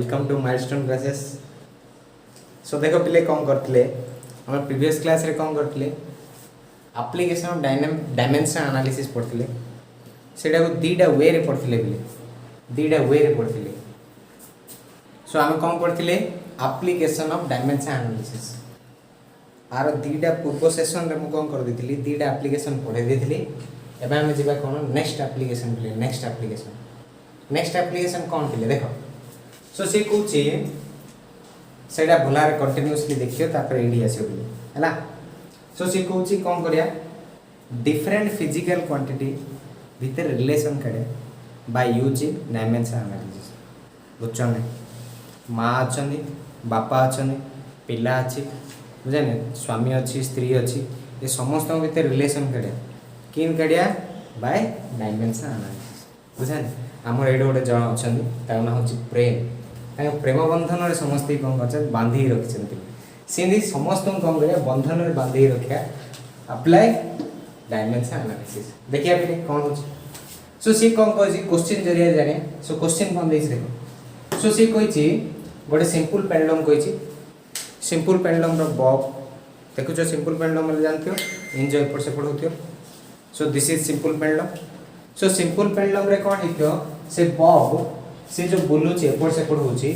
Welcome to Milestone Classes. So देखो पिले कौन करथिले हमर प्रीवियस क्लास रे कौन करथिले एप्लीकेशन ऑफ डायमेंशन एनालिसिस पढ़थिले सेटा को दीटा वे रे पढ़थिले पिले दीटा वे रे पढ़थिले। सो हम कौन पढ़थिले एप्लीकेशन ऑफ डायमेंशन एनालिसिस आर दीटा पूर्व सेशन रे मु कौन कर देथिली दीटा एप्लीकेशन पढ़े देथिली। एबे हम जिबा कोन नेक्स्ट एप्लीकेशन पिले नेक्स्ट एप्लीकेशन कौन पिले देखो। सो से कहूँ सेटा भलार कंटिन्यूअसली देखियो तापर एडी आसियो बोली हैला। सो से कहूँ कौन करिया डिफरेंट फिजिकल क्वांटिटी भीतर रिलेशन करे बाय यूजिंग डायमेंशन एनालिसिस। बुझछन माँ अछनी बापा अछनी पिला अछि बुझाने स्वामी अछि स्त्री अछि ये समस्त भीतर रिलेशन करे किन कड़िया बाय डायमेंशन एनालिसिस बुझाने। आमर एडे गोटे जन अछनी ता ना होछि प्रेम प्रेम बंधन रे समस्त कौन कर बांधी रखिंट सेमती समस्त कौन कर बंधन रे बांधी रखा अप्लाई डायमेंशन एनालिसिस देखिए पे कौन हो। सो सी कौन कह क्वेश्चन जरिया जाने। सो क्वेश्चन कौन देख देखो। सो सी कही गोटे सिंपल पेंडुलम कही सिंपल पेंडुलम रो बॉब देखुच सिंपल पेंडुलम जानते हो इंज एपट सेपट होती। So this is simple pendulum. So simple pendulum रे कौन हो से बॉब से जो बुलुची एपट सेपट होची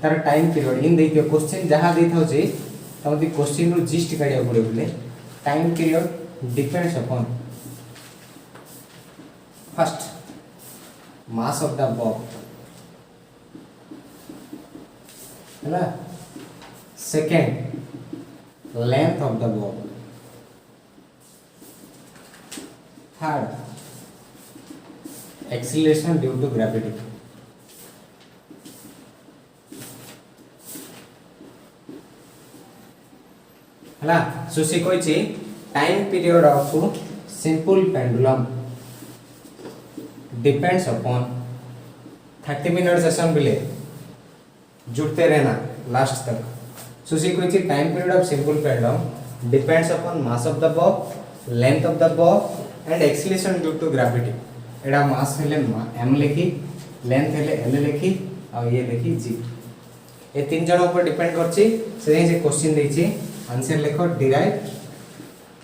तार टाइम पीरियड इन देखियो क्वेश्चन जहां देता होची तमति क्वेश्चन रो जिस्ट काढिया पड़े बोले time period depends upon first mass of the bob हैला second length of the bob third acceleration due to gravity हला। सो से कही time period of simple pendulum depends upon 30 minute session बिले जुड़ते रहना लास्ट तक। सो से कही time period of simple pendulum depends upon mass of the bob length of the bob and acceleration due to gravity. एडा mass हेले m लिखी length हेले l लिखी और ये लिखी g ये तीन जन ऊपर डिपेंड करछि से जे क्वेश्चन देछि आंसर लिखो derive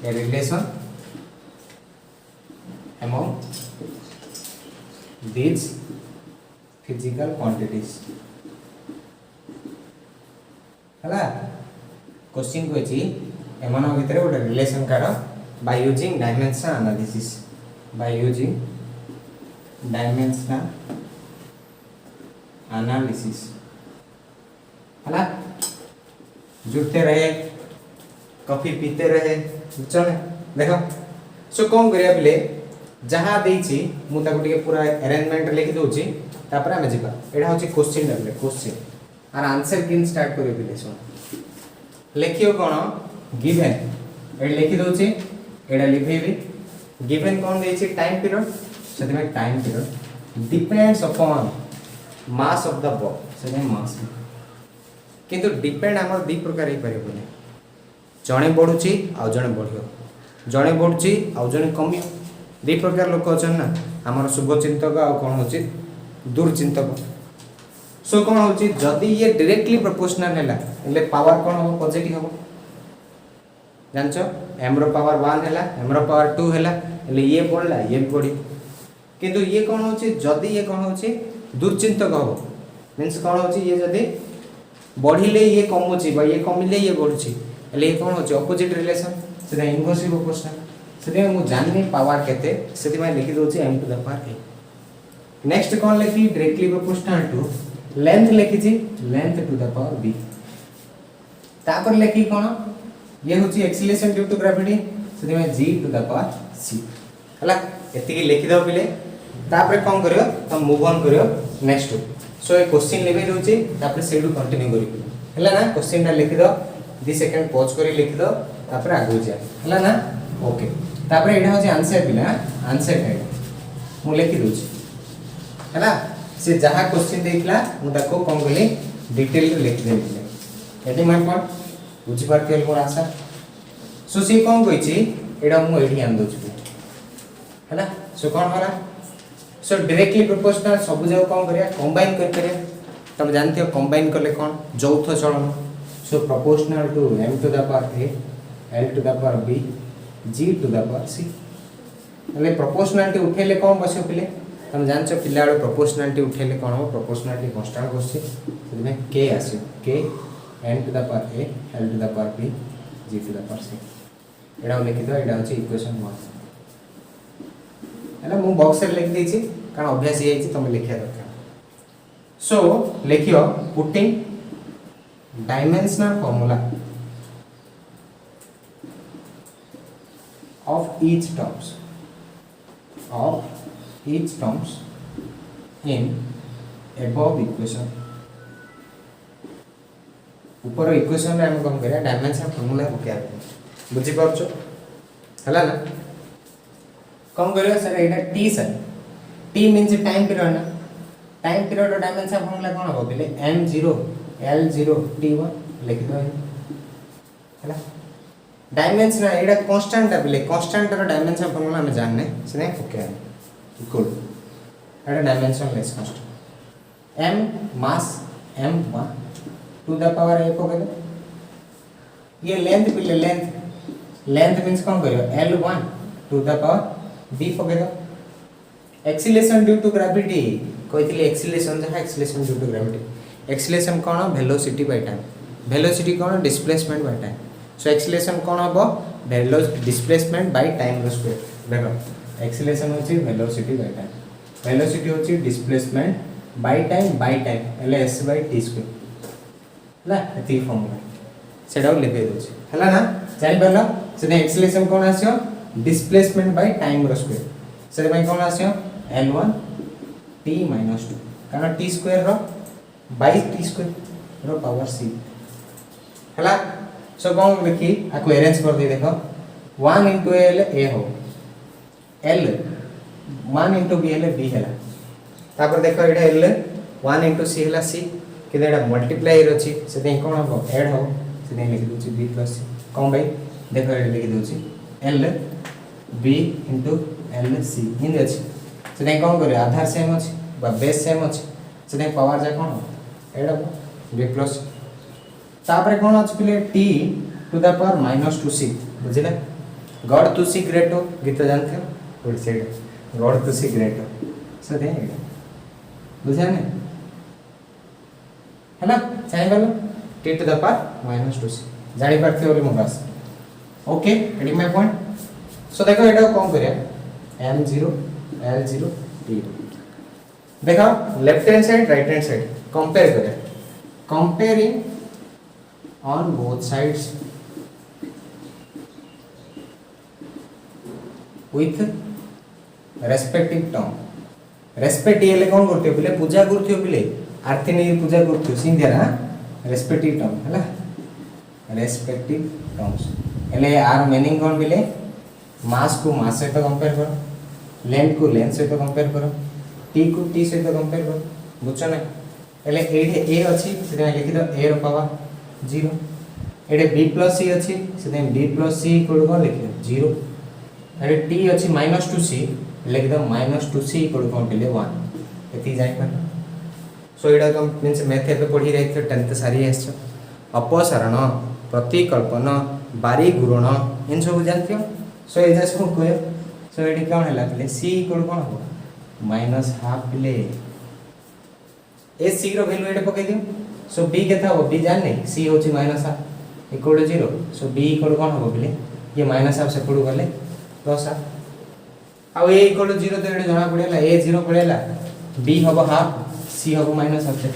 a relation among these physical quantities हला। क्वेश्चन कहछि एमान भीतर गोटे रिलेशन कर by using dimension analysis by using dimension analysis हला। जुड़ते रहे कॉफी पीते रहे चल देखो। सो कौन करिया बिले जहां देछि मु ताको टिके पूरा अरेंजमेंट लिखि दोछि तापर हमें जिबा एडा होछि क्वेश्चन डाले क्वेश्चन आर आंसर किन स्टार्ट करियो बिले सुन लिखियो कोन गिवन एड लिखि दोछि एडा लिखेबी गिवन कौन देछि टाइम पीरियड सेते में time period depends upon mass of the Bob सेते मास किंतु डिपेंड हमर दी प्रकार ही पारे बोले जणे बढ़ुची आ जणे बढ़ियो जणे बढ़ुची आ जणे कमी दी प्रकार लोक अछन ना हमर शुभ चिंतक आ कोन होची दूर चिंतक। सो कोन होची जदी ये डायरेक्टली प्रोपोर्शनल हैला એટલે पावर कोन हो पॉजिटिव हो जानचो m रो पावर 1 हैला m रो पावर 2 हैला એટલે ये बढ़ला ये बढ़ी किंतु ये कोन होची जदी ये कोन होची दूर चिंतक हो मींस कोन होची ये जदी बढ़िले ये कमुची बा ये कमिले ये बढ़ुची એટલે ये कोन होची ऑपोजिट रिलेशन सेदा इनवर्सली प्रोपोर्शनल सेदा मु जाननी पावर केते सेति में लिखि दोची m to the power a। Next कोन लिखि डायरेक्टली प्रोपोर्शनल टू लेंथ लिखि छी length to the power b तापर लिखि कोन ये होची एक्सीलरेशन ड्यू टू ग्रेविटी सेति में g to the power c हला। एति लिखि दो बिले तापर कोन करियो त मूव ऑन करियो नेक्स्ट। सो ये क्वेश्चन लिखि दोची तापर सेडू कंटिन्यू करियो हला ना क्वेश्चन टा लिखि दो 2 सेकंड पॉज करी लिखि दो तापर आगु जा हला ना ओके। तापर एडा होची आंसर बिला आंसर है मु लिखि दोची हला से जहा क्वेश्चन देखला मु ताको कोन गली डिटेल रे लिखि देबी एडी मन पर बुझी पारतिल मोर आशा। सो से कोन कहिची एडा मु एडी आन दोची हला। सो कोन होला सो डायरेक्टली प्रोपोर्शनल सब जगह कोन करिया कंबाइन कर करिया तुम जानते हो कंबाइन कले कौन यौथ चलन so proportional to m to the power a l to the power b g to the power c એટલે પ્રોપોર્શનાલિટી ઉઠેલે કોણ બસ્યો પેલે તમે જાણછો પિલા વાળો પ્રોપોર્શનાલિટી ઉઠેલે કોણ હો પ્રોપોર્શનાલિટી કોન્સ્ટન્ટ બસશે એટલે k આસ્યો k n to the power a l to the power b g to the power c એડા लिखि दो एडा होची इक्वेशन 1 એટલે હું બોક્સ રે લખી દેছি કારણ અભ્યાસ એ છે તમે લખ્યા દરકાર सो लिखियो putting dimensional formula of each terms in above equation ऊपर इक्वेशन रे हम कम करिया डायमेंशन फार्मूला को क्या बुझी पाछो हला ना कम करियो सर एटा t sir t means time period ना टाइम पीरियड रो डायमेंशन फार्मूला कोन हो बोले m0 l0 t1 लिख दो हला डायमेंशन एटा कांस्टेंट है कांस्टेंट रो डायमेंशन फार्मूला हम जानने से ओके इक्वल एटा dimensionless constant m mass m1 to the power a को दो ये लेंथ पिले लेंथ मींस कौन करियो l1 to the power b को दो एक्सीलरेशन ड्यू टू ग्रेविटी कहतिले एक्सीलरेशन जहा acceleration due to gravity acceleration कोन वेलोसिटी बाय टाइम वेलोसिटी कोन displacement by time so acceleration कोन हबो डिस्प्लेसमेंट बाय टाइम रो स्क्वायर देखो एक्सीलरेशन होची वेलोसिटी बाय टाइम वेलोसिटी होची डिस्प्लेसमेंट बाय टाइम एले s बाय t स्क्वायर ला एती फार्मूला सेडा लिखे दोछ हला ना जानि परलो से एक्सीलरेशन कोन आसियो डिस्प्लेसमेंट बाय टाइम रो स्क्वायर से भाई कोन आसियो l1 t - 2 कारण t square rho bye t square rho power c हला सो कोन लिखी आको अरेंज कर दे देखो 1 * l a हो l 1 * b l b हला तापर देखो एटा l 1 * c हला c कि एटा मल्टीप्लाई रछि से दे कोन हो ऐड हो से दे लिखि दोछि b + c कोन भाई देखो एटा लिखि दोछि l b * l c इन अछि से दे कोन करे आधार सेम अछि बा बेस सेम अछि से दे पावर जा कोन एडा b + तापर कोन अछि पिले t to the power -2c बुझिला गॉड टू सी ग्रेट हो गीत जानते हो थोड़ी से गॉड टू सी ग्रेट हो से दे बुझा ने है ना चाहे बोलो t to the power -2c जानि पारथे बोले मो बस okay ready my point so देखो एटा कोन करिया m0 l0 t देखो left hand side right hand side compare करें comparing on both sides with respective term respect ये ले कौन करते हो बोले पूजा करते हो बोले आरती नहीं पूजा करते हो सिंधिया ना रेस्पेक्टिव टर्म हैला रेस्पेक्टिव टर्म्स एले आर मीनिंग कौन बोले मास को मास से तो कंपेयर करो लेंथ को लेंथ से तो कंपेयर करो t को t से तो कंपेयर करो बुझछ ना एले एठे a अछि से लिखि दो a रो पावर 0 एठे b + c अछि से b + c इक्वल को लिखियो 0 एठे t अछि -2c लिखि दो -2c इक्वल को ले 1 एति जाय पर सो एडा कम मींस मैथ पे पढी रही थे 10th सारी आछो अपसरण प्रतिकल्पन बारी गुणन इन सब जानते हो सो ए जस्ट को सो एडी कोन हला पले c इक्वल कोन हो -1/2 पले ए c रो वैल्यू एडे पके दियो सो b केता हो b जान नहीं c होची -1/2 इक्वल 0 सो b इक्वल कोन हो पले ये -1/2 से पडू गले +1 आ ए इक्वल 0 तो एडे जणा पड़ेला a 0 पड़ेला b होबो हाफ c होबो -1/2 से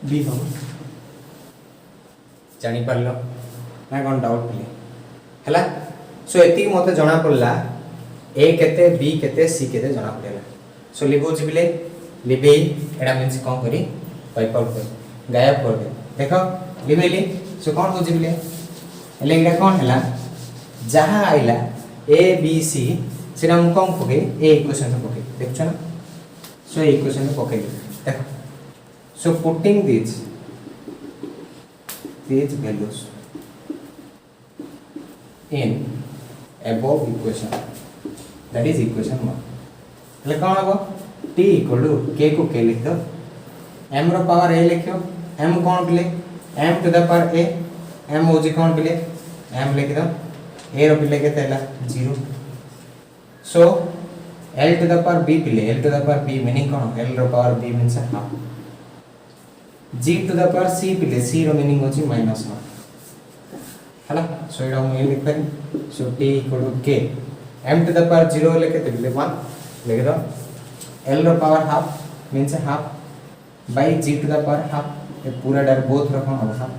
b होबो जानि परलो ना कोन डाउट पले हला सो एति मते जणा पड़ला a केते b केते c केते जणा पड़ेला सो लिखो जिबिले लिबे एडा मींस कोन करी वाइप आउट कर गायब कर दे देखो लिबेली सो कोन हो जिबिले एले एडा कोन हला जहा आइला a b c सेना हम कोन पके a इक्वेशन में पके देखछ ना सो a इक्वेशन में पके देखो so putting these values in above equation that is equation 1 એટલે કોણ હબો t = k को k लिख दो m रो पावर a लिखियो m कोन पिले m to the power a m होजी कोन पिले m लिख दो a रो पिले केते हला 0 so l to the power b पिले l to the power b meaning कोन l रो power b means half g to the power c पिले c रो मीनिंग होची माइनस हाफ हला सो एडा हम लिख पारी so t equal to k m to the power 0 ले केते पिले 1 लिख दो l रो power half means half by g to the power half ए पूरा डर बोथ रखो हाफ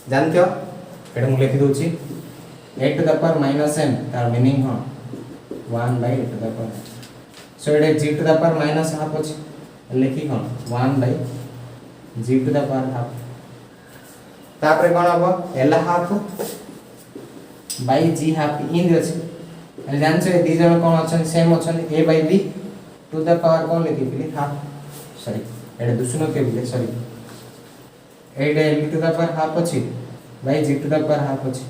जानते हो एडा मु लिखि दोची a to the power minus m तार मीनिंग हो 1 by a to the power so एडा g to the power minus half अछि लिखि कोन 1 by g to the power half तापर कोन हबो l half by g half इन अछि एल जान से दी जण कोन अछन सेम अछन a by b to the power कोन लिखि बिली हाफ सॉरी एडा दुसनो के बिले सॉरी एडा l to the power half अछि by g to the power half अछि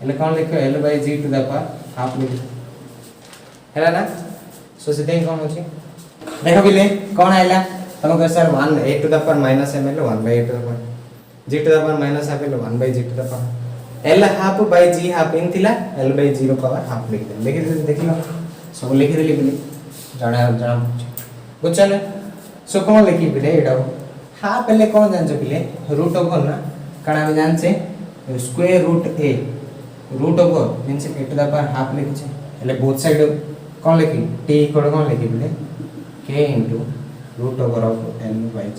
एले कोन लिखो l by g to the power half लिखो हैला ना सो सिधे कोन अछि देखो बिले कोन आइला तम कह sir 1 a to the power minus m ले 1 by a to the power g to the power minus half ले 1 by g to the power l half by g half इन थिला l बाय 0 पावर हाफ लिख दे लिख दे देखिलो सब लिख देली बिले जाना जाना बुझले सो कोन लिखि बिले एडा हाफ ले कोन जान छ बिले रूट ओवर ना काना हम जान से square root a root over means a to the power half लिख छ એટલે बोथ साइड कोन लिखि t इक्वल कोन लिखि बिले k * root over of l by j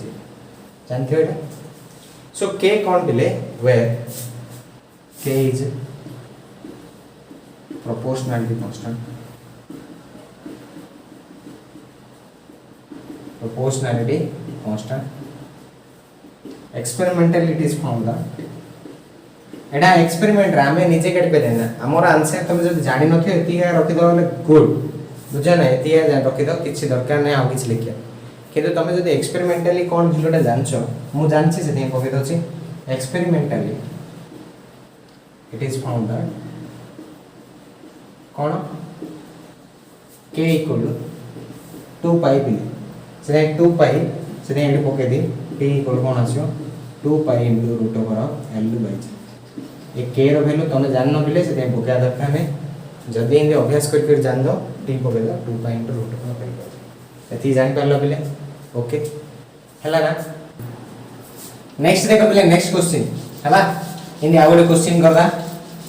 जानते हो एटा सो k कोन बिले where k is proportionality constant experimentally it is found that एडा एक्सपेरिमेंट रे हमें नीचे कट पे देना हमर आंसर तुम जब जानि नथियो एती रखि दो बोले गुड बुझा ना एती रखि दो किछि दरकार नै आ किछि लिखिया किंतु तुम जदी एक्सपेरिमेंटली कोन भ्यालूटा जानछो मु जानछि से नै कहै दोछि experimentally it is found that कोन k equal to 2 pi बिले से 2 pi से एंड पके दी t equal कोन आसियो 2 pi into root over of l by j ए k रो वैल्यू तने जाननो बिले से पके दरकार नै जदी इन अभ्यास कर कर जान दो t पके दो 2 pi into root over l by j एती जान परलो बिले ओके हला ना नेक्स्ट देखो बिले नेक्स्ट क्वेश्चन हला इन आउट क्वेश्चन करदा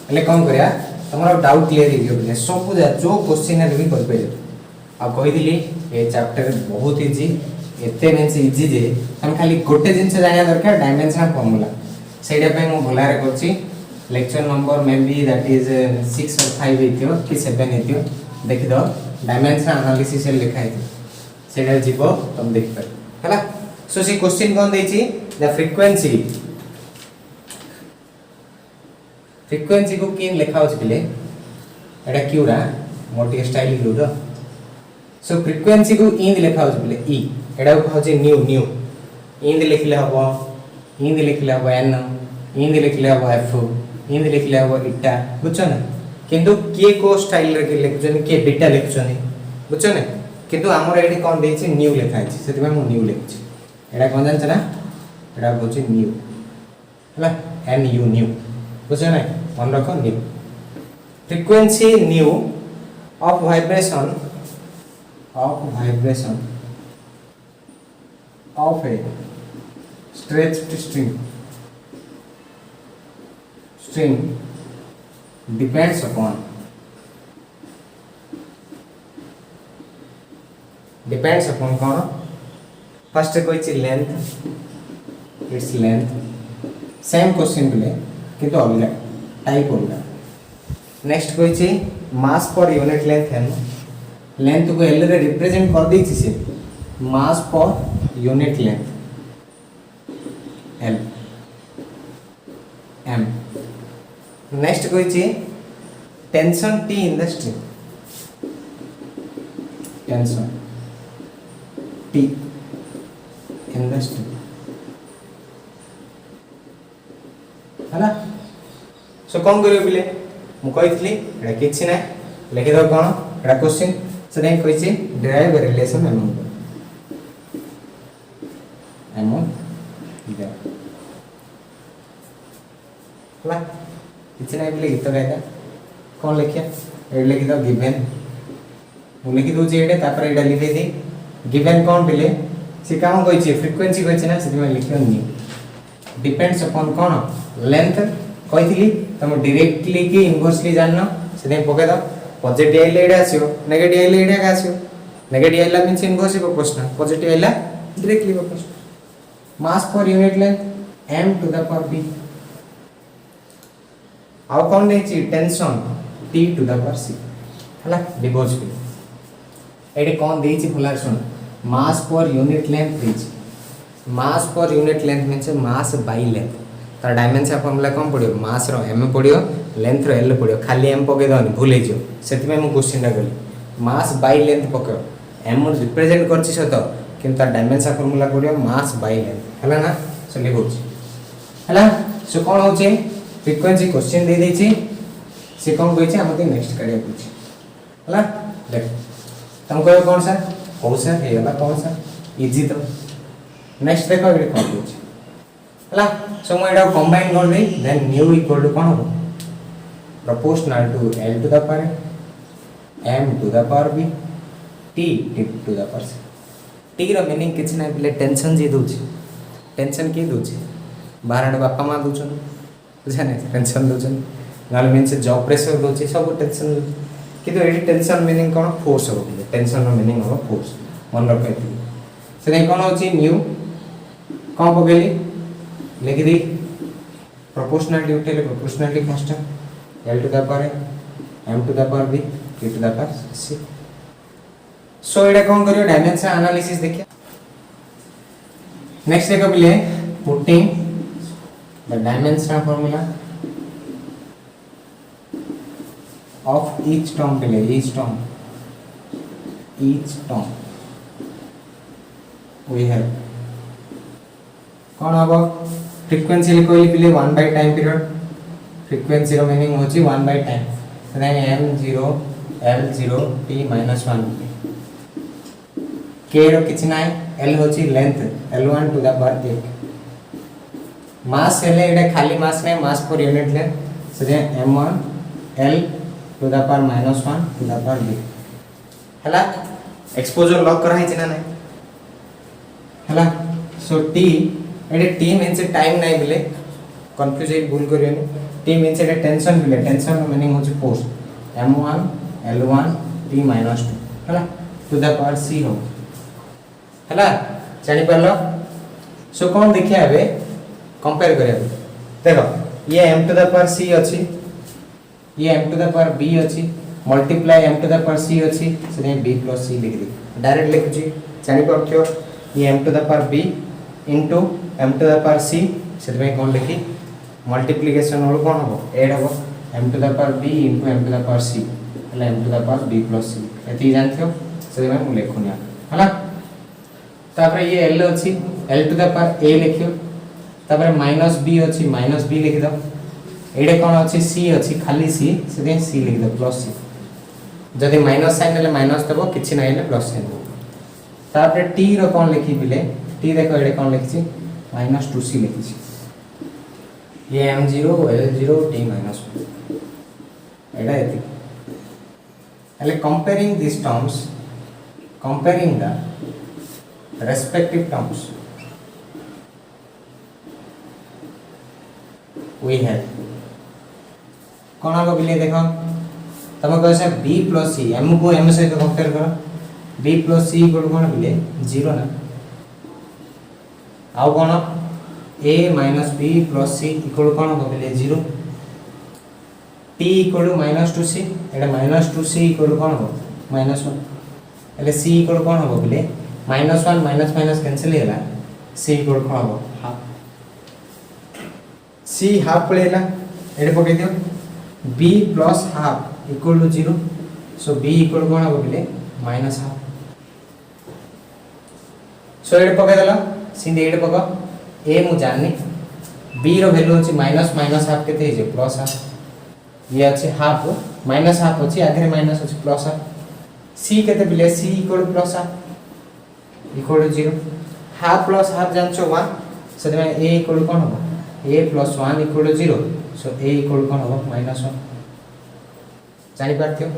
એટલે કોમ કર્યા તમારો डाउट क्लियर हो गयो सब जो क्वेश्चन रे भी कर पे आ कहि दिली ए चैप्टर बहुत इजी एते मींस इजी जे हम खाली गोटे जिंस जानिया दरकार डायमेंशनल फार्मूला सेडा पे मु भलारे करछि lecture number may be that is 6 और 5 हेतियो कि 7 हेतियो देखि दो डायमेंशनल एनालिसिस से लिखा है सेडा जीवो तुम देख पर हला सो सी क्वेश्चन कोन देछि द फ्रीक्वेंसी को किन लिखा होछ बिले एडा क्यूरा मोटी स्टाइल लिखो तो सो फ्रीक्वेंसी को इन लिखा होछ बिले ई एडा को होछ न्यू इन लिखले हबो इन लिखले हबो एन इन लिखले हबो एफ इन लिखले हबो इटा बुझछ ना किंतु के को स्टाइल रे लिखछन के बीटा लिखछन बुझछ ना किंतु हमर एडी कोन देछि न्यू लिखा छै सेति में मु न्यू लिखछि एडा कोन जानछ ना एडा होछ न्यू हला एन यू न्यू बुझछ ना मन रखो new frequency new of vibration of a stretched string depends upon कौन फर्स्ट कोई ची length its length same question बिले किंतु अलग टाइप अलग नेक्स्ट कोई ची मास पर यूनिट लेंथ है लेंथ को एल रे रिप्रेजेंट कर दी से मास पर unit length l m next कोई ची tension t in the string tension t in the string है ना सो कौन करियो बिले मु कहितली एटा किछि ना लिखि दो कोन एटा क्वेश्चन से देन कहिछि डिराइव रिलेशन अमंग हला किछि नै बोले गीत गाइदा कोन लिखिया ए लिखि दो गिवन मु लिखि दो जे एडे तापर एडा लिखि दे गिवन कोन बोले से काम कोइ छै फ्रीक्वेंसी कोइ छै ना से मैं लिखियो न्यू डिपेंड्स अपॉन कोन लेंथ कहितली तुम डायरेक्टली कि इनवर्सली जानना से पके दो पॉजिटिव आइले एडा आसियो नेगेटिव आइले एडा का आसियो नेगेटिव आइला मींस इनवर्स प्रोपोर्शनल पॉजिटिव आइला डायरेक्टली प्रोपोर्शनल मास पर unit length m to the power b आउ कोन नै छी tension t to the power c हला डिवोर्स पे एडे कोन देई छी फुलार सुन मास पर यूनिट लेंथ देई छी मास पर unit length means mass by length तार डायमेंशन फॉर्मूला कोन पडियो मास रो m पडियो लेंथ रो l पडियो खाली m पके दनी भूले जो सेति में मु क्वेश्चन टा गली मास बाय लेंथ पके m रिप्रेजेंट करछि सत किंतु तार डायमेंशन फॉर्मूला पडियो मास बाय लेंथ हला ना से लिखो छी हला सो कोन हो छै फ्रीक्वेंसी क्वेश्चन दे दै छी से कोन कहै छै हमते नेक्स्ट करिया पूछ हला देख तुम कहो कौन सा हे हला कौन सा इजी तो नेक्स्ट देखो ये कोन पूछ हला सो मैं एडा कंबाइन कर दे देन न्यू इक्वल टू कोन हो proportional to l to the power m to the power b t to the power c t रो मीनिंग किछ नै पले टेंशन जे दउ छी टेंशन के दउ छी बारड बापा मा दउ छन बुझाने टेंशन दउ छन गाल मींस जॉब प्रेशर दउ छी सब टेंशन किंतु एडी टेंशन मीनिंग कोन फोर्स हो टेंशन रो मीनिंग हो फोर्स मन रखै से नै कोन होची न्यू कोन पगेली लिखि दी proportional utility proportionality constant l to the power m to the power b t to the power c so एडा कोन करियो डायमेंशन एनालिसिस देखिए नेक्स्ट देखो बिले putting the dimensional formula of each term बिले each term we have कौन अब frequency लिखोली बिले 1 by टाइम पीरियड फ्रीक्वेंसी रो मीनिंग होची 1 by टाइम तने m0 l0 t - 1 k रो किछ नाय l होची length l1 to the power 8 mass हेले एडे खाली मास नै मास पर यूनिट ले से m1 l to the power -1 to the power b हला एक्सपोजर लॉक करा है ना नै हला सो t एडे t मींस टाइम नै बिले कंफ्यूज है भूल करियो नै t मींस एडे टेंशन बिले टेंशन रो मीनिंग होची फोर्स m1 l1 t - 2 हला टू द पावर c हो हला जानि परलो सो कोन देखिया बे कंपेयर करिया देखो ये m to the power c अछि ये m to the power b अछि multiply m to the power c अछि से b + c लिख दी डायरेक्ट लिख छी जानि परथियो ये m to the power b into m to the power c से में कोन लिखी मल्टीप्लिकेशन और कोन हो ऐड हो m to the power b into m to the power c એટલે m to the power b + c एती जानथियो से में मु लेखुनिया हला तापर ये l अछि l to the power a लिखियो तापर -b अछि -b लिख दो एडे कोन अछि c अछि खाली c से c लिख दो प्लस c जदि माइनस साइन ले माइनस देबो किछि नै ले प्लस साइन देबो तापर t रो कोन लिखि बिले t देखो एडे कोन लिखछि -2c लिखछि ये m0 l0 t - 1 एडा एति એટલે comparing these terms comparing the respective terms we have कौन आगे बिले देखो तब कह से b + c m को m से कंपेयर करो b + c को कोन बिले 0 ना आउ कोन a - b + c इक्वल कोन हो बिले 0 t इक्वल -2c एटा -2c इक्वल कोन हो -1 એટલે c इक्वल कोन हो बिले -1 माइनस कैंसिल हैला c इक्वल कोन हो हाफ c हाफ पळेला एडे पके दियो b + half equal to 0 so b equal कोन हो बिले -हाफ सो एडे पके देला सिंधे एडे पको a मु जाननी b रो वैल्यू अछि माइनस हाफ केते हे प्लस हाफ ये अछि हाफ -हाफ अछि आगे माइनस अछि प्लस हाफ c केते बिले c equal plus half equal to 0 half plus half जानछो 1 से में a इक्वल कोन हो a + 1 equal to 0 so a equal कौन हम -1 जानी पारथियो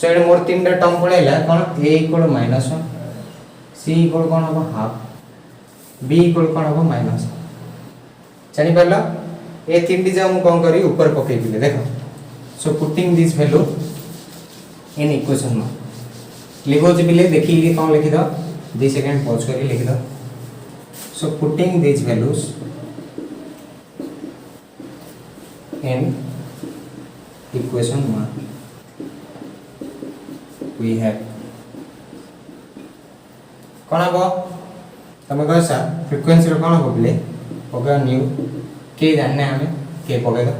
सो एडे मोर तीन टा टर्म पळैला कौन ए इक्वल -1 सी इक्वल कौन हम हाफ बी इक्वल कौन हम माइनस जानी पारला ए तीन टी जा हम कोन करी ऊपर पकई दिले देखो so putting this value in equation में लिखो जे बिले देखि के कौन लिखि दो 2 सेकंड पॉज करी लिखि दो so putting this values in equation 1 we have कौन हम तुम कह सा फ्रीक्वेंसी रो कौन हो बोले पगा न्यू के जानने हमें के पगेगा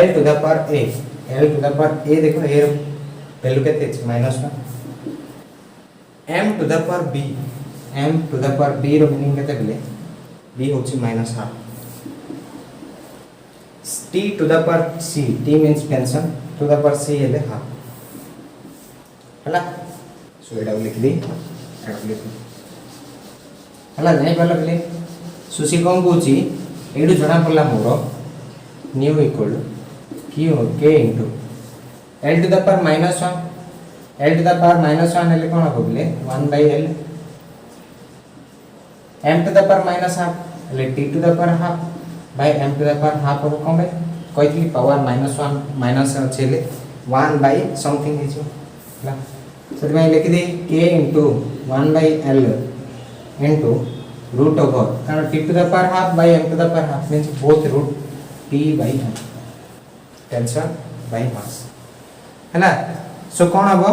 l to the power a l to the power a देखो a वैल्यू केते -1 m to the power b m to the power b रो मीनिंग केते बोले b होची -1/2 t to the power c t means pension to the power c हेले half हला so एडा लिख दी एडा लिख हला नहीं पहला बोले सुसी कोन कोची एडू जणा पड़ला more new equal q k into l to the power -1 l to the power -1 हेले कोन हो बोले 1/l m to the power -1/2 हेले t to the power half by m to the power half हो कम भाई कहली power -1 minus छेले 1 by something है जो ला सद में लिख दे k into 1 by l into root over कारण t to the power half by m to the power half means both root t by m tension by mass है ना सो कौन हबो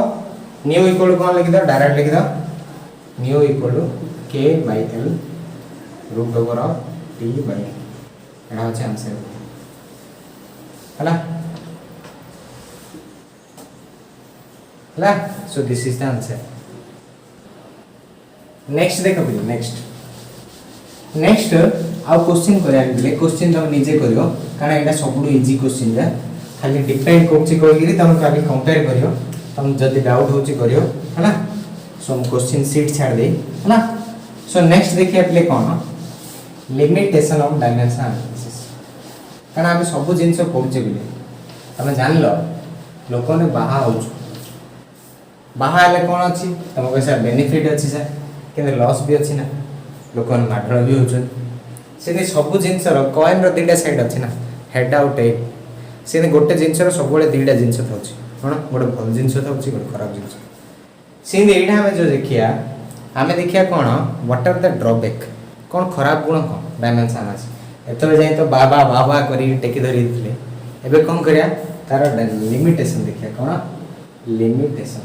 न्यू इक्वल कौन लिख दो डायरेक्ट लिख दो new equal k by l root over of t by m एडा होचे आंसर हला हला so this is the answer next देखो बिल नेक्स्ट आ क्वेश्चन करिया बिले क्वेश्चन तुम निजे करियो कारण एटा सबुडु इजी क्वेश्चन रे खाली डिपेंड कोछि कहिगिरी तुम खाली कंपेयर करियो तुम जदी डाउट होछि करियो हला सो क्वेश्चन सीट छाड़ दे हला सो नेक्स्ट देखिया बिले कोन लिमिटेशन ऑफ डायमेंशन एनालिसिस कारण आम सब जिनस पढ़ुचे बोले तुम जान लो लोक ने बाहा हो बाहा हेले कौन अच्छी तुम कह सर बेनिफिट अच्छी सर कि लॉस भी अच्छी ना लोक माडल भी होती सब जिनस कॉइन रीटा साइड अच्छी ना हेड आउ टेल से गोटे जिनस सब दीटा जिनस था कौन गोटे भल जिनस था गोटे खराब जिनस से यहाँ आम जो देखिया आम देखिया कौन व्हाट आर द ड्रॉबैक कौन खराब गुण कौन डायमेंशन अच्छी एतबे जाई तो बाबा बाबा करी टेकी धरी दिले एबे कोन करिया तार लिमिटेशन देखिया कोन लिमिटेशन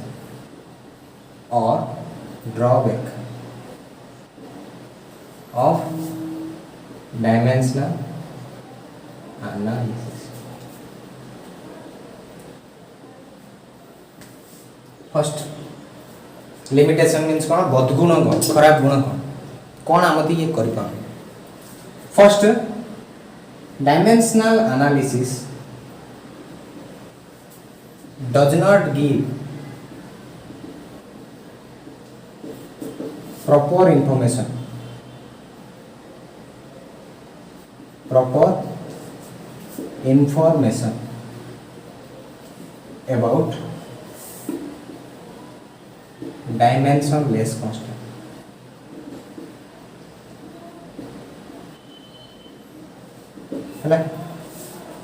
और drawback of dimensional analysis first limitation means कोन बदगुण कोन खराब गुण कोन आमती ये करि पा first dimensional analysis does not give proper information about dimensionless constant है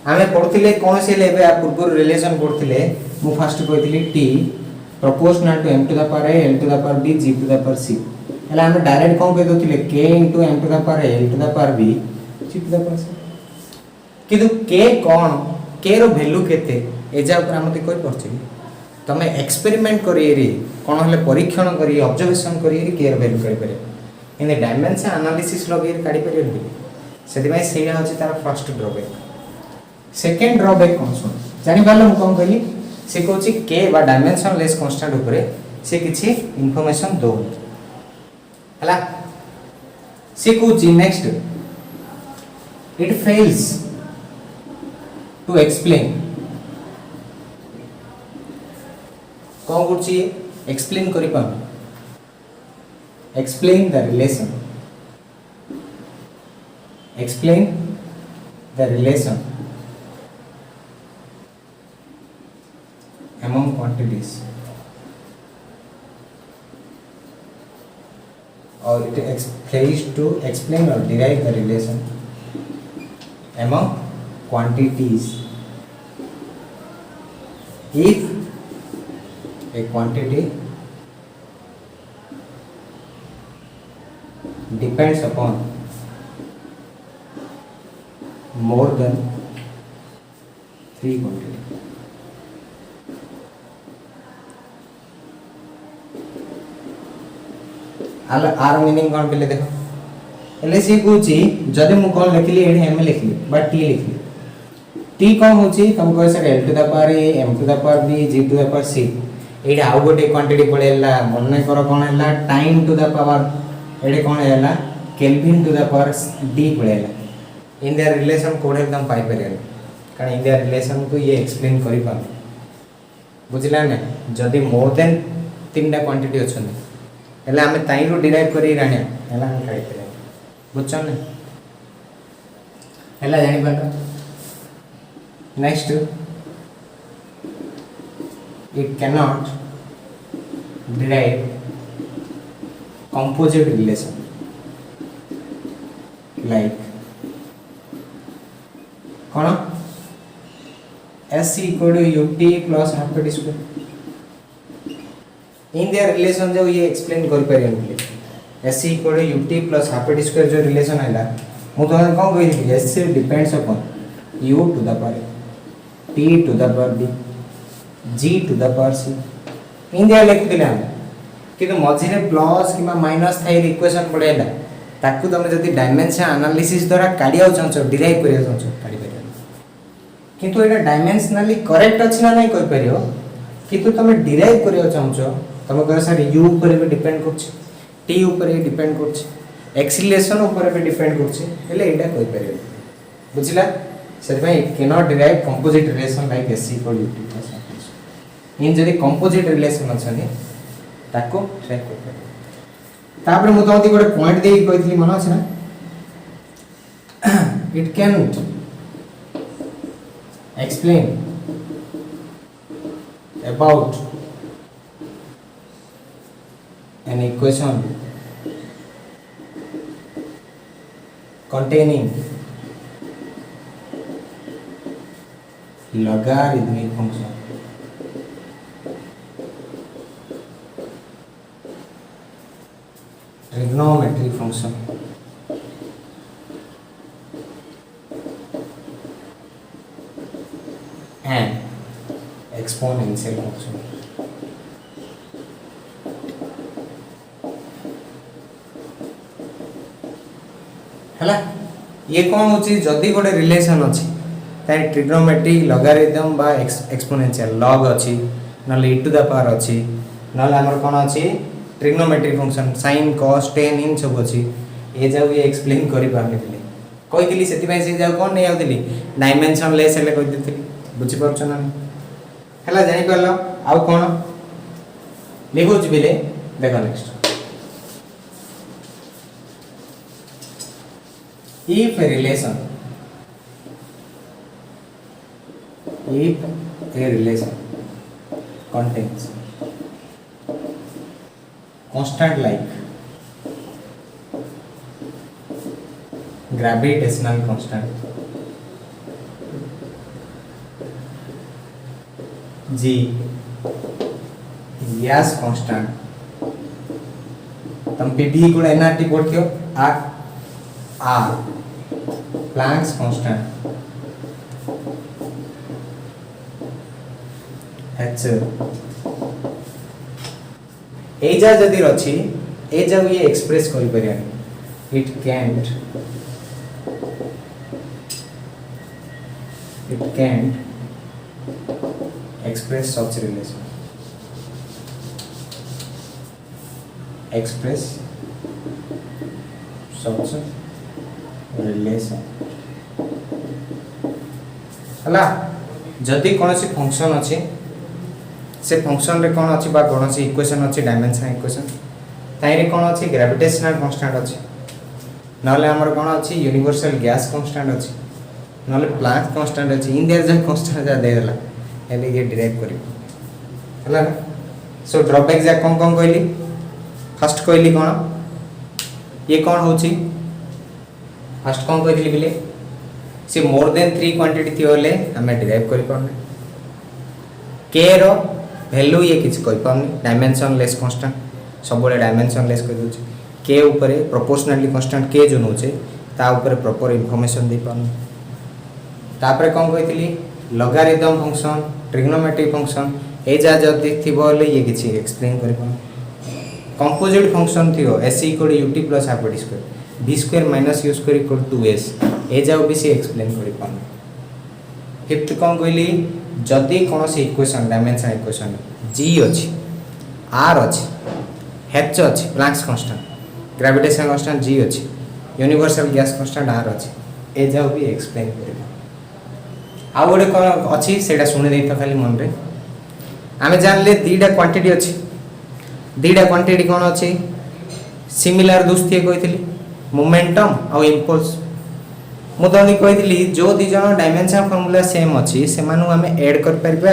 आमे पढ़थिले कोन से लेबे आ पूर्व रिलेशन पढ़थिले मु फर्स्ट कहथिली t proportional to m to the power a l to the power b g to the power c हला आमे डायरेक्ट कोन कह दोथिले k m to the power a l to the power b g to the power c किदु k कोन k रो value केते एजा ऊपर हमते कोइ पड़छि तमे एक्सपेरिमेंट करिए रे कोन हले परीक्षण करिए ऑब्जर्वेशन करिए के रो वैल्यू करि पारे इन डायमेंशन एनालिसिस लगे काढी पारे सेदिबाई सेया होची तार फर्स्ट ड्रॉबैक सेकंड ड्रॉबैक कोन सुन जानि पालो हम कोन कहली से कहूची k बा डायमेंशनलेस कांस्टेंट ऊपर से किछि इंफॉर्मेशन दो हला से कहूची next it fails to explain कोन कहूची एक्सप्लेन करि पा explain the relation explain the relation among quantities, or it fails to explain or derive the relation among quantities if a quantity depends upon more than 3 quantity. आर meaning कौन पहले देखो एले सी कहूची जदि मु कौन लिखली एडी एम लिखली बा टी लिखली टी कौन होची तुम कह सके l to the power a m to the power b g to the power c एडी आउ गोटे क्वांटिटी पळेला मन कर कोन हैला टाइम टू द पावर एडी कोन हैला kelvin to the power d पळेला इन देयर रिलेशन कोड एकदम पाई परिया कारण इन देयर रिलेशन को ये एक्सप्लेन करि पा बुझिला ने जदि मोर देन तीनटा क्वांटिटी अछन एला हमें ताई रो डिराइव करी राण्या एला हम काई करे बुझछन ने एला जानि पालो next it cannot derive composite relation like कौन s equal to ut plus half a square in their relation जो ये एक्सप्लेन कर परियन के s equal to ut plus half a square जो रिलेशन हैला मु तो कोन कहि s depends upon u to the power t to the power b g to the power c इन दिया लिख दिले हम कि तो मझी रे प्लस किबा माइनस थाई इक्वेशन पड़ेला ताकू तुम जदी डायमेंशन एनालिसिस द्वारा काढिया चाहछो डिराइव करिया चाहछो काढि परियो किंतु एटा डायमेंशनली करेक्ट अछि ना नहीं कहि परियो किंतु तुम डिराइव करिया चाहछो तुम कह सर u ऊपर भी डिपेंड करछ t ऊपर भी डिपेंड करछ एक्सीलरेशन ऊपर भी डिपेंड करछ हेले एटा कहि परियो बुझिला सर भाई can not derive composite relation like s equal to ut plus इन जदी कंपोजिट रिलेशन अछनी ताको ट्रैक कर पे तापर मु तोती गोटे पॉइंट देई कहितली मन अछि ना it can explain about an equation containing logarithmic function trigonometry function and exponential function हला ये कौन होची जदी गोटे रिलेशन अछि ताई ट्रिग्नोमेट्री लॉगरिथम बा एक्सपोनेंशियल लॉग अछि नले e टू द पावर अछि नले हमर कोन अछि trigonometry function sin cos tan इन सब अछि ए जाउ ये एक्सप्लेन करि पारले कहि दिली सेति भाई से जाउ कोन नै आउ दिली डायमेंशन लेस हेले कहि दिली बुझि परछ ना हला जानि परलो आउ कोन लिखुच बिले देखो next if a relation contains constant like gravitational constant g gas constant तुम pd को nrt पढ़ियो r Planck's constant h एजा जदी रछि एजा ये एक्सप्रेस करि परिया it can't express such relation हला जदी कोनोसी फंक्शन अछि से फंक्शन रे कोन अछि बा कोनोसी इक्वेशन अछि डायमेंशन इक्वेशन ताई रे कोन अछि ग्रेविटेशनल कांस्टेंट अछि नले हमर कोन अछि यूनिवर्सल गैस कांस्टेंट अछि नले प्लैंक कांस्टेंट अछि इन देयर जे कांस्टेंट जा देला एले ये डिराइव करियो है ना। सो ड्रॉबैक जा कौन कौन कहली फर्स्ट कहली कौन ये कौन होची फर्स्ट कौन कहली बिले से मोर देन 3 क्वांटिटी थी बोले आम डिराइव कर पाने के रो वैल्यू ये किसी कहि पानी डायमेंशन लेस कांस्टेंट सब बड़े डायमेंशन लेस कर दोचे के ऊपर प्रोपोर्शनली कांस्टेंट के जो नोचे ता ऊपर प्रॉपर इंफॉर्मेशन दे पानी तापर कौन कहली लॉगरिथम फंक्शन ट्रिग्नोमेट्रिक फंक्शन ए जा जदी थी बोले ये किसी एक्सप्लेन कर पानी कंपोजिट फंक्शन थी s equal ut plus half square b square minus u square equal to s ए जाओ भी से एक्सप्लेन करि पानी फिफ्थ कौन कहली जदि कौन से इक्वेशन डायमेंशन इक्वेशन g अछि r अछि h अछि Planck's constant gravitation constant g अछि यूनिवर्सल गैस कांस्टेंट r अछि ए जाओ भी एक्सप्लेन करिबा आ गोटे कौन अछि सेटा सुनि देई त खाली मन रे आमे जानले दीटा क्वांटिटी अछि दीटा क्वांटिटी कौन अच्छी सिमिलर दुस्ती कही मोमेंटम और इम्पल्स मुझे कही जो दी जन डायमेंशन फॉर्मूला सेम अच्छी से आम एड कर परिबा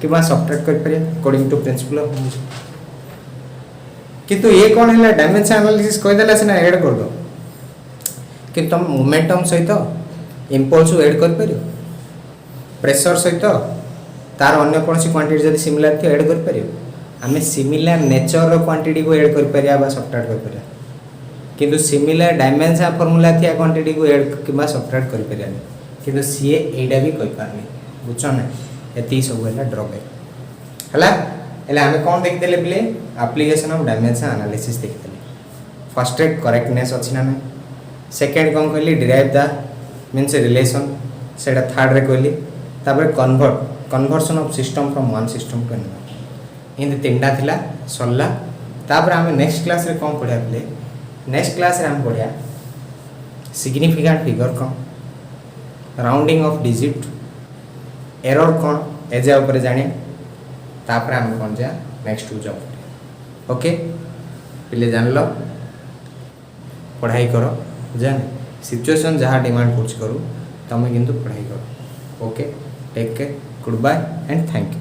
कि सबट्रैक्ट कर परिबा according to principle of motion किंतु ये कौन है डायमेंशन एनालिसिस कहीदेला सीना एड कर दो कि तुम मोमेंटम सहित इम्पल्स एड कर परियो प्रेशर सहित तार अन्य कौन क्वांटिटी जब सिमिलर थी एड कर परियो आमे सिमिलर नेचर क्वांटिटी को ऐड कर परिया बा सबट्रैक्ट कर परिया किंतु सिमिलर डायमेंशन फार्मूला थिया क्वांटिटी को ऐड किबा सबट्रैक्ट कर परिया किंतु सीए एडा भी कहि पारनी बुझछ ना एती सब हैला ड्रॉबैक हला एले आमे कोन देख देले बिले एप्लीकेशन ऑफ डायमेंशन एनालिसिस देख देले फर्स्ट ट्रैक करेक्टनेस अछि ना सेकंड कोन कहली डिराइव द मींस रिलेशन सेटा थर्ड रे कहली तापर conversion of system from one system to another इन तीनटा थिला सरला तापर आमे नेक्स्ट क्लास रे कोन पढिया प्ले नेक्स्ट क्लास रे हम पढिया सिग्निफिकेंट फिगर कोन राउंडिंग ऑफ डिजिट एरर कोन एजा ऊपर जाने तापर हम कोन जा नेक्स्ट टू जॉब ओके पिले जान लो पढ़ाई करो जाने सिचुएशन जहां डिमांड कुछ करू तमे किंतु पढ़ाई करो okay take care good bye and thank you.